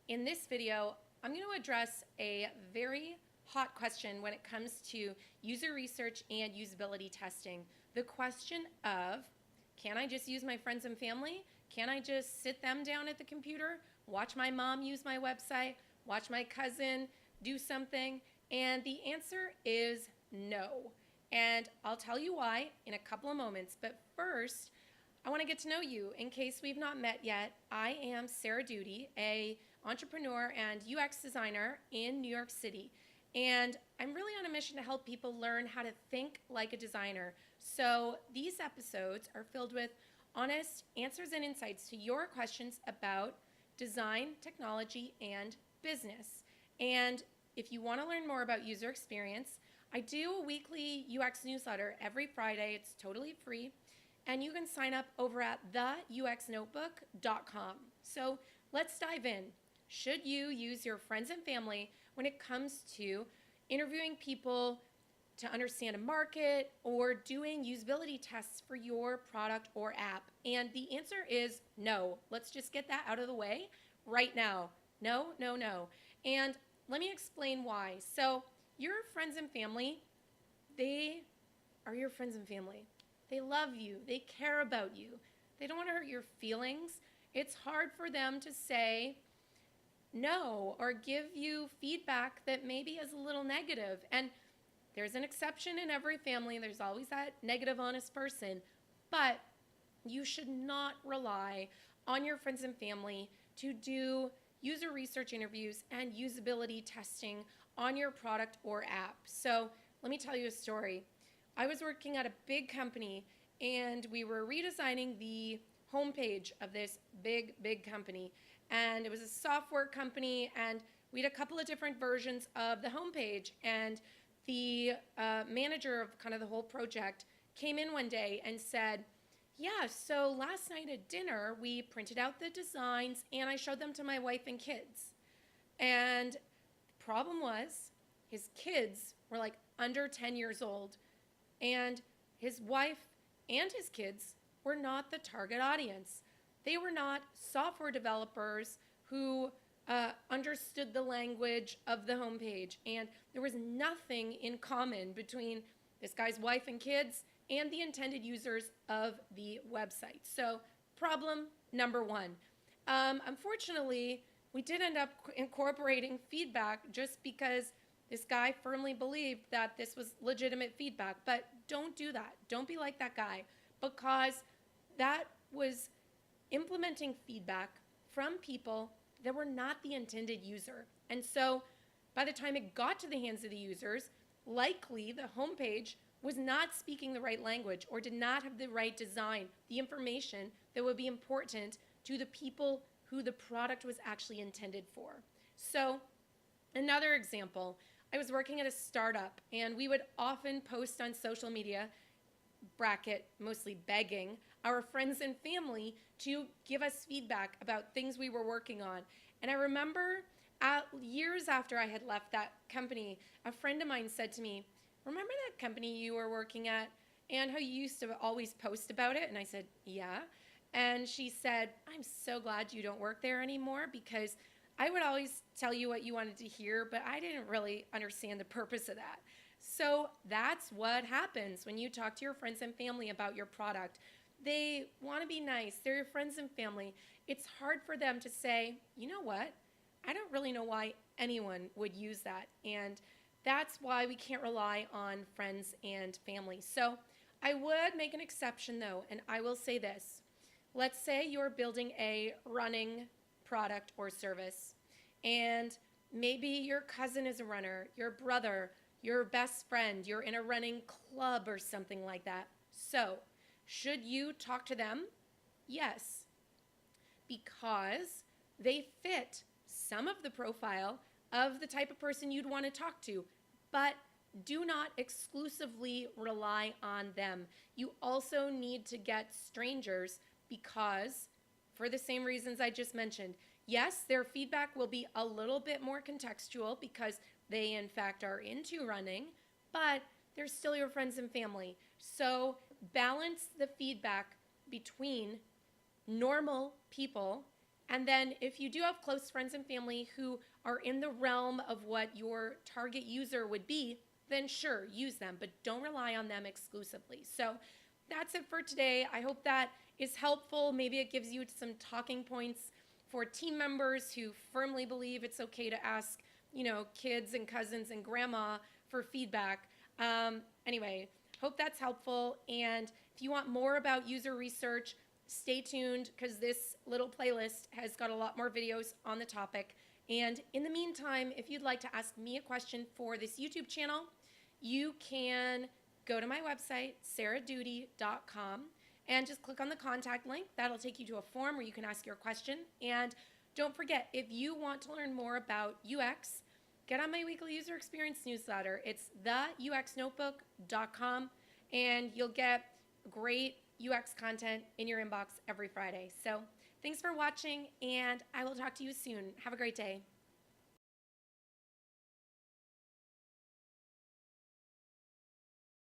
In this video, I'm going to address a very hot question when it comes to user research and usability testing. The question of, can I just use my friends and family? Can I just sit them down at the computer, watch my mom use my website, watch my cousin do something? And the answer is no. And I'll tell you why in a couple of moments. But first, I want to get to know you. In case we've not met yet, I am Sarah Doody, an entrepreneur and UX designer in New York City. And I'm really on a mission to help people learn how to think like a designer. So these episodes are filled with honest answers and insights to your questions about design, technology, and business. And if you want to learn more about user experience, I do a weekly UX newsletter every Friday. It's totally free. And you can sign up over at theuxnotebook.com. So let's dive in. Should you use your friends and family when it comes to interviewing people to understand a market or doing usability tests for your product or app? And the answer is no. Let's just get that out of the way right now. No, no, no. And let me explain why. So your friends and family, they are your friends and family. They love you. They care about you. They don't want to hurt your feelings. It's hard for them to say no or give you feedback that maybe is a little negative. And there's an exception in every family. There's always that negative, honest person. But you should not rely on your friends and family to do user research interviews and usability testing on your product or app. So let me tell you a story. I was working at a big company and we were redesigning the homepage of this big company. And it was a software company and we had a couple of different versions of the homepage. And the manager of kind of the whole project came in one day and said, yeah, so last night at dinner, we printed out the designs and I showed them to my wife and kids. And the problem was his kids were like under 10 years old and his wife and his kids were not the target audience. They were not software developers who understood the language of the homepage. And there was nothing in common between this guy's wife and kids and the intended users of the website. So problem number one. Unfortunately, we did end up incorporating feedback just because this guy firmly believed that this was legitimate feedback. But don't do that. Don't be like that guy, because that was implementing feedback from people that were not the intended user. And so by the time it got to the hands of the users, likely the homepage was not speaking the right language or did not have the right design, the information that would be important to the people who the product was actually intended for. So another example, I was working at a startup and we would often post on social media, bracket, mostly begging, our friends and family to give us feedback about things we were working on. And I remember years after I had left that company, a friend of mine said to me, remember that company you were working at and how you used to always post about it? And I said, yeah. And she said, I'm so glad you don't work there anymore, because I would always tell you what you wanted to hear, but I didn't really understand the purpose of that. So that's what happens when you talk to your friends and family about your product. They want to be nice. They're your friends and family. It's hard for them to say, you know what? I don't really know why anyone would use that. And that's why we can't rely on friends and family. So I would make an exception though, and I will say this. Let's say you're building a running product or service, and maybe your cousin is a runner, your brother, your best friend, you're in a running club or something like that. So should you talk to them? Yes, because they fit some of the profile of the type of person you'd want to talk to, but do not exclusively rely on them. You also need to get strangers because, for the same reasons I just mentioned, yes, their feedback will be a little bit more contextual because they in fact are into running, but they're still your friends and family. So balance the feedback between normal people And then if you do have close friends and family who are in the realm of what your target user would be, then sure, use them, but don't rely on them exclusively. So that's it for today. I hope that is helpful. Maybe it gives you some talking points for team members who firmly believe it's okay to ask, kids and cousins and grandma for feedback. Anyway, hope that's helpful. And if you want more about user research, stay tuned because this little playlist has got a lot more videos on the topic. And in the meantime, if you'd like to ask me a question for this YouTube channel, you can go to my website, sarahdoody.com, and just click on the contact link. That'll take you to a form where you can ask your question. And don't forget, if you want to learn more about UX, get on my weekly user experience newsletter. It's theuxnotebook.com, and you'll get great UX content in your inbox every Friday. So thanks for watching, and I will talk to you soon. Have a great day.